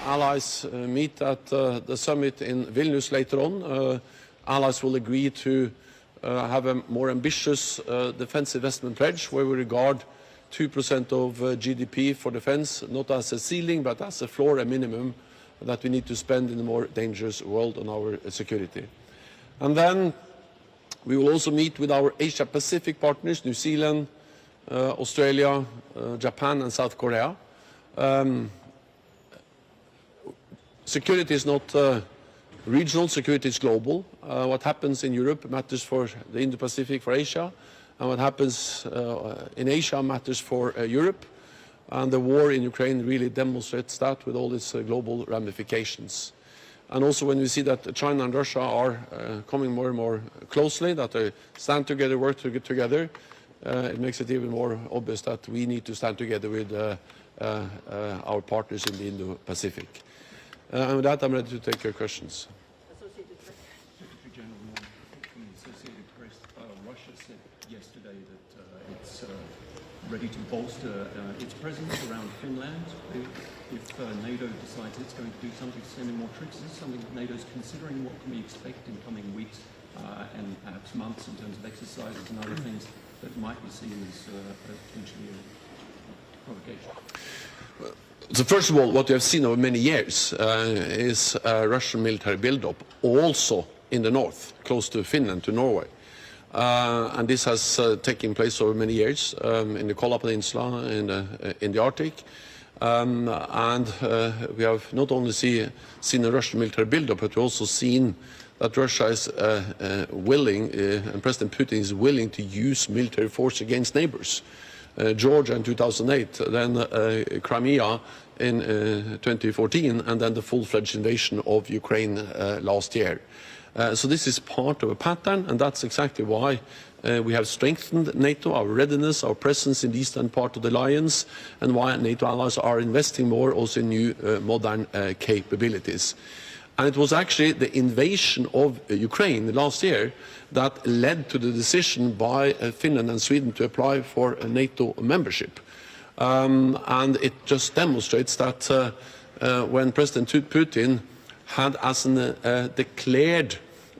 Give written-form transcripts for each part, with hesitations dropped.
allies meet at the summit in Vilnius later on, allies will agree to have a more ambitious defense investment pledge where we regard 2% of GDP for defense not as a ceiling but as a floor, a minimum that we need to spend in a more dangerous world on our security. And then we will also meet with our Asia-Pacific partners, New Zealand, Australia, Japan and South Korea. Security is not regional, security is global. What happens in Europe matters for the Indo-Pacific, for Asia, and what happens in Asia matters for Europe. And the war in Ukraine really demonstrates that with all its global ramifications. And also when we see that China and Russia are coming more and more closely, that they stand together, work together, it makes it even more obvious that we need to stand together with our partners in the Indo-Pacific. And with that, I'm ready to take your questions. Secretary General, from the Associated Press, Russia said yesterday that it's ready to bolster its presence around Finland. If NATO decides it's going to do something, sending more troops, is this something that NATO's considering? What can we expect in coming weeks and perhaps months in terms of exercises and other things that might be seen as potentially a provocation? So first of all, what we have seen over many years is Russian military build-up, also in the north, close to Finland, to Norway. And this has taken place over many years in the Kola Peninsula, in the Arctic. And we have not only seen a Russian military build-up, but we've also seen that Russia is willing, and President Putin is willing to use military force against neighbors. Georgia in 2008, then Crimea in 2014, and then the full-fledged invasion of Ukraine last year. So this is part of a pattern, and that's exactly why we have strengthened NATO, our readiness, our presence in the eastern part of the alliance, and why NATO allies are investing more also in new modern capabilities. And it was actually the invasion of Ukraine last year that led to the decision by Finland and Sweden to apply for a NATO membership. And it just demonstrates that when President Putin had as a declared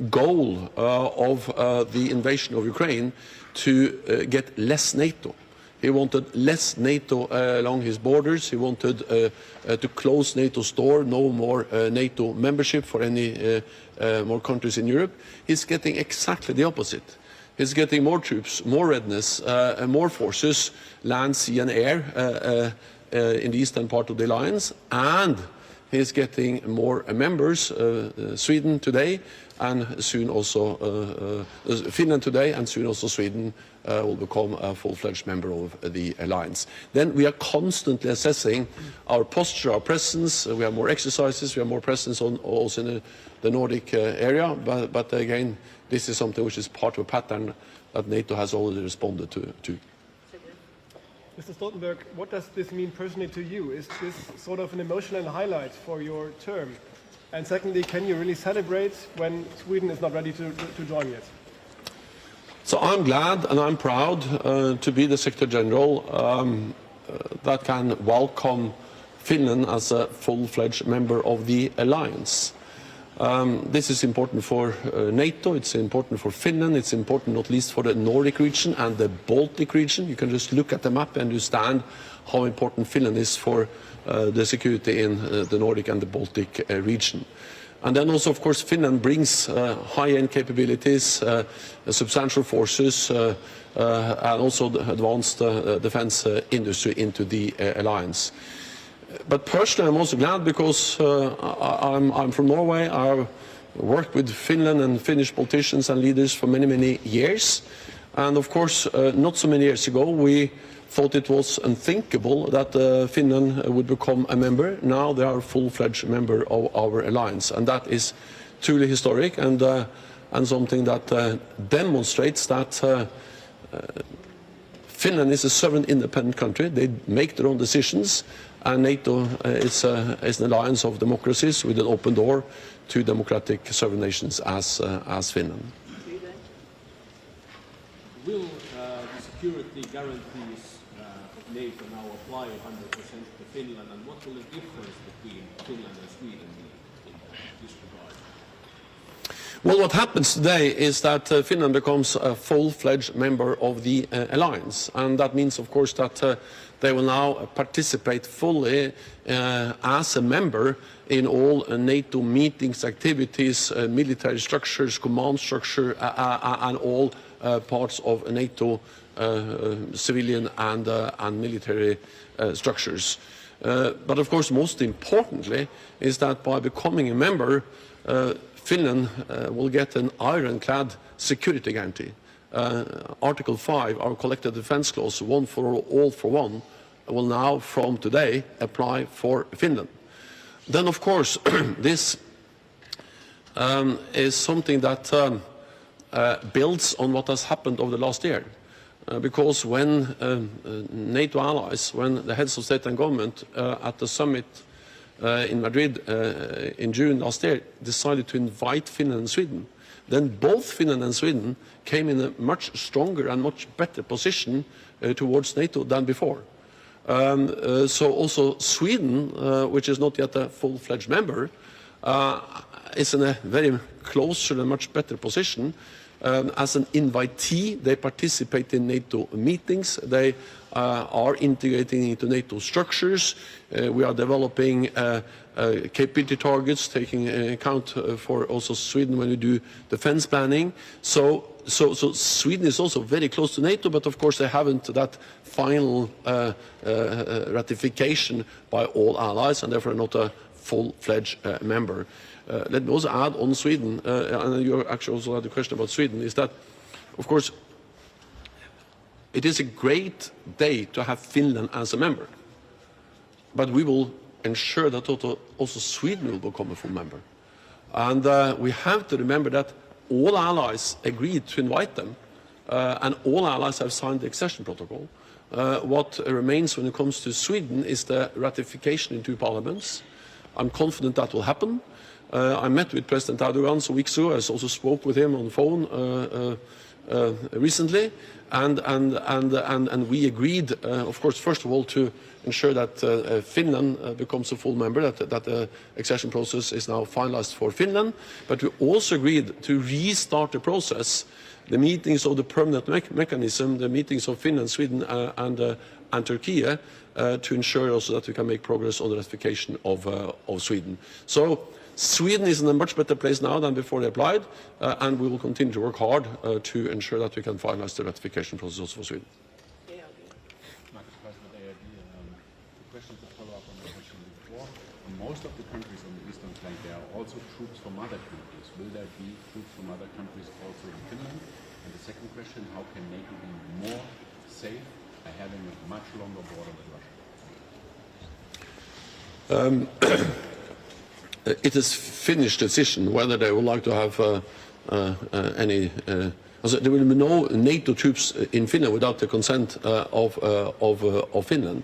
goal of the invasion of Ukraine to get less NATO. He wanted less NATO along his borders. He wanted to close NATO's door, no more NATO membership for any more countries in Europe. He's getting exactly the opposite. He's getting more troops, more readiness, more forces, land, sea and air in the eastern part of the alliance, and he's getting more members, Sweden today, and soon also Finland today, and soon also Sweden will become a full-fledged member of the alliance. Then we are constantly assessing our posture, our presence. We have more exercises, we have more presence also in the Nordic area, but again, this is something which is part of a pattern that NATO has already responded to. Mr. Stoltenberg, what does this mean personally to you? Is this sort of an emotional highlight for your term? And secondly, can you really celebrate when Sweden is not ready to join yet? So I'm glad and I'm proud to be the Secretary General that can welcome Finland as a full-fledged member of the alliance. This is important for NATO, it's important for Finland, it's important not least for the Nordic region and the Baltic region. You can just look at the map and understand how important Finland is for the security in the Nordic and the Baltic region. And then also, of course, Finland brings high-end capabilities, substantial forces, and also the advanced defense industry into the alliance. But personally, I'm also glad because I'm from Norway. I've worked with Finland and Finnish politicians and leaders for many, many years. And of course, not so many years ago, we thought it was unthinkable that Finland would become a member. Now they are a full-fledged member of our alliance. And that is truly historic and something that demonstrates that Finland is a sovereign, independent country. They make their own decisions. And NATO is an alliance of democracies with an open door to democratic sovereign nations as Finland. Will the security guarantees of NATO now apply 100% to Finland, and what will the difference between Finland and Sweden in this regard? Well, what happens today is that Finland becomes a full-fledged member of the alliance, and that means, of course, that they will now participate fully as a member in all NATO meetings, activities, military structures, command structure, and all parts of NATO civilian and military structures. But of course, most importantly, is that by becoming a member, Finland will get an ironclad security guarantee. Article 5, our collective defense clause, one for all for one, will now from today apply for Finland. Then of course this is something that builds on what has happened over the last year. Because when NATO allies, when the heads of state and government at the summit in Madrid in June last year decided to invite Finland and Sweden, then both Finland and Sweden came in a much stronger and much better position towards NATO than before. So also Sweden, which is not yet a full-fledged member, is in a very closer and much better position. As an invitee, they participate in NATO meetings. They are integrating into NATO structures. We are developing capability targets, taking account for also Sweden when we do defense planning. So Sweden is also very close to NATO, but of course they haven't that final ratification by all allies, and therefore not a full-fledged member. Let me also add on Sweden, and you actually also had a question about Sweden, is that, of course, it is a great day to have Finland as a member, but we will ensure that also Sweden will become a full member. And we have to remember that all allies agreed to invite them, and all allies have signed the accession protocol. What remains when it comes to Sweden is the ratification in two parliaments. I'm confident that will happen. I met with President Erdogan some weeks ago. I also spoke with him on the phone recently, and we agreed, of course, first of all, to ensure that Finland becomes a full member, that the accession process is now finalized for Finland. But we also agreed to restart the process, the meetings of the permanent mechanism, the meetings of Finland, Sweden, and Turkey, to ensure also that we can make progress on the ratification of Sweden. So Sweden is in a much better place now than before they applied, and we will continue to work hard to ensure that we can finalize the ratification process also for Sweden. Marcus President, ARD. The question to follow up on the question before. In most of the countries on the eastern flank, there are also troops from other countries. Will there be troops from other countries also in Finland? And the second question, how can NATO be more safe by having a much longer border with Russia? It is Finnish decision whether they would like to have any. There will be no NATO troops in Finland without the consent of Finland,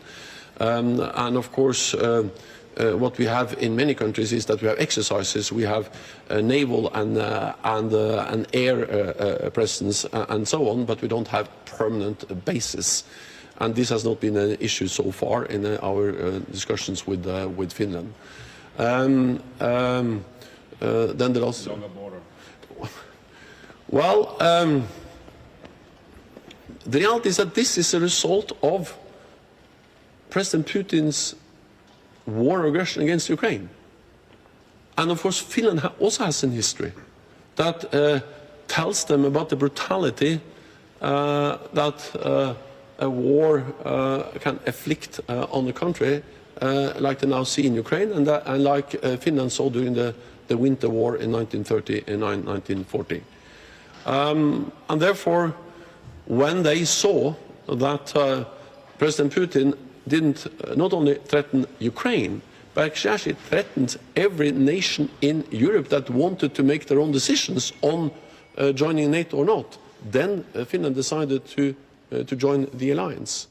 and of course. What we have in many countries is that we have exercises, we have naval and air presence and so on, but we don't have permanent bases. And this has not been an issue so far in our discussions with Finland. Then the last. Longer border. Well, the reality is that this is a result of President Putin's war aggression against Ukraine. And of course, Finland also has a history that tells them about the brutality that a war can afflict on the country, like they now see in Ukraine, and like Finland saw during the Winter War in 1930 and 1940. And therefore, when they saw that President Putin didn't not only threaten Ukraine, but actually threatened every nation in Europe that wanted to make their own decisions on joining NATO or not, then Finland decided to join the alliance.